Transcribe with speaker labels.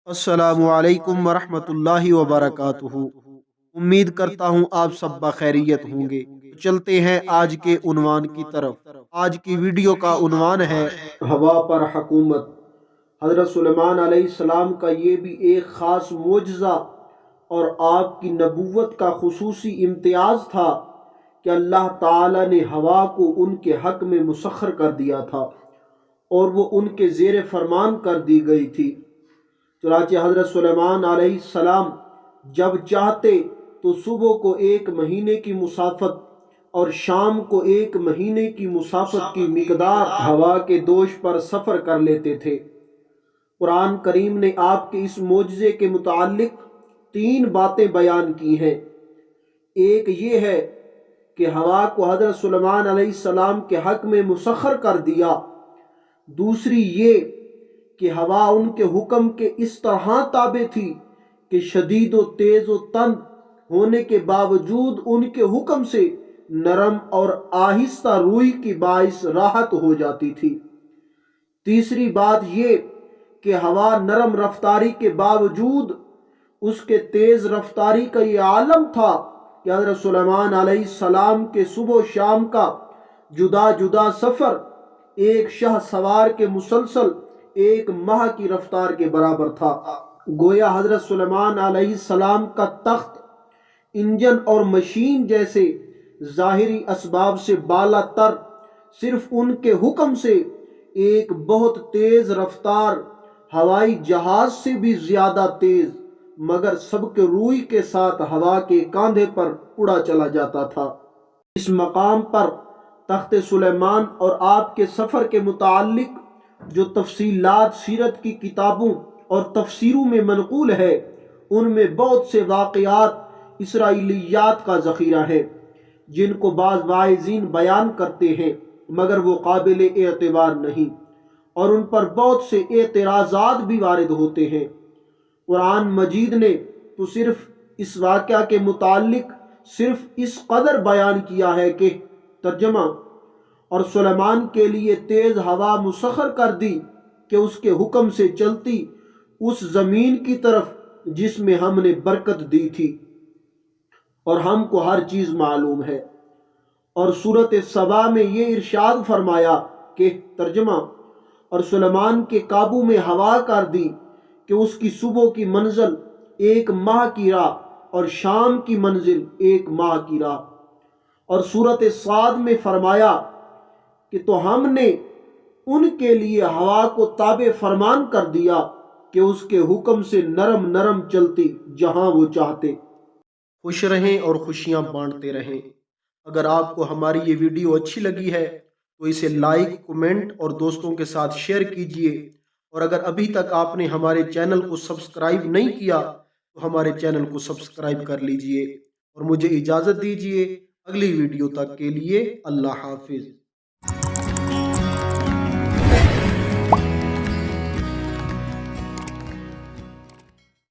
Speaker 1: السلام علیکم ورحمۃ اللہ وبرکاتہ۔ امید کرتا ہوں آپ سب بخیریت ہوں گے۔ چلتے ہیں آج کے عنوان کی طرف۔ آج کی ویڈیو کا عنوان ہے ہوا پر حکومت۔ حضرت سلیمان علیہ السلام کا یہ بھی ایک خاص معجزہ اور آپ کی نبوت کا خصوصی امتیاز تھا کہ اللہ تعالی نے ہوا کو ان کے حق میں مسخر کر دیا تھا اور وہ ان کے زیر فرمان کر دی گئی تھی۔ چنانچہ حضرت سلیمان علیہ السلام جب چاہتے تو صبح کو 1 مہینے کی مسافت اور شام کو 1 مہینے کی مسافت کی مقدار ہوا کے دوش پر سفر کر لیتے تھے۔ قرآن کریم نے آپ کے اس معجزے کے متعلق 3 باتیں بیان کی ہیں۔ ایک یہ ہے کہ ہوا کو حضرت سلیمان علیہ السلام کے حق میں مسخر کر دیا۔ دوسری یہ کہ ہوا ان کے حکم کے اس طرح تابع تھی کہ شدید و تیز و تند ہونے کے باوجود ان کے حکم سے نرم اور آہستہ روئی کی باعث راحت ہو جاتی تھی۔ تیسری بات یہ کہ ہوا نرم رفتاری کے باوجود اس کے تیز رفتاری کا یہ عالم تھا کہ حضرت سلیمان علیہ السلام کے صبح و شام کا جدا جدا سفر ایک شاہ سوار کے مسلسل 1 ماہ کی رفتار کے برابر تھا۔ گویا حضرت سلیمان علیہ السلام کا تخت انجن اور مشین جیسے ظاہری اسباب سے بالا تر، صرف ان کے حکم سے ایک بہت تیز رفتار ہوائی جہاز سے بھی زیادہ تیز مگر سبک روئی کے ساتھ ہوا کے کاندھے پر اڑا چلا جاتا تھا۔ اس مقام پر تخت سلیمان اور آپ کے سفر کے متعلق جو تفصیلات سیرت کی کتابوں اور تفسیروں میں منقول ہے، ان میں بہت سے واقعات اسرائیلیات کا ذخیرہ ہے جن کو بعض واعظین بیان کرتے ہیں مگر وہ قابل اعتبار نہیں، اور ان پر بہت سے اعتراضات بھی وارد ہوتے ہیں۔ قرآن مجید نے تو صرف اس واقعہ کے متعلق صرف اس قدر بیان کیا ہے کہ ترجمہ اور سلیمان کے لیے تیز ہوا مسخر کر دی کہ اس کے حکم سے چلتی اس زمین کی طرف جس میں ہم نے برکت دی تھی اور ہم کو ہر چیز معلوم ہے۔ اور سورۃ سبا میں یہ ارشاد فرمایا کہ ترجمہ اور سلیمان کے قابو میں ہوا کر دی کہ اس کی صبح کی منزل 1 ماہ کی راہ اور شام کی منزل 1 ماہ کی راہ۔ اور سورۃ صاد میں فرمایا کہ تو ہم نے ان کے لیے ہوا کو تابع فرمان کر دیا کہ اس کے حکم سے نرم نرم چلتی جہاں وہ چاہتے۔ خوش رہیں اور خوشیاں بانٹتے رہیں۔ اگر آپ کو ہماری یہ ویڈیو اچھی لگی ہے تو اسے لائک، کمنٹ اور دوستوں کے ساتھ شیئر کیجئے، اور اگر ابھی تک آپ نے ہمارے چینل کو سبسکرائب نہیں کیا تو ہمارے چینل کو سبسکرائب کر لیجئے، اور مجھے اجازت دیجئے۔ اگلی ویڈیو تک کے لیے اللہ حافظ۔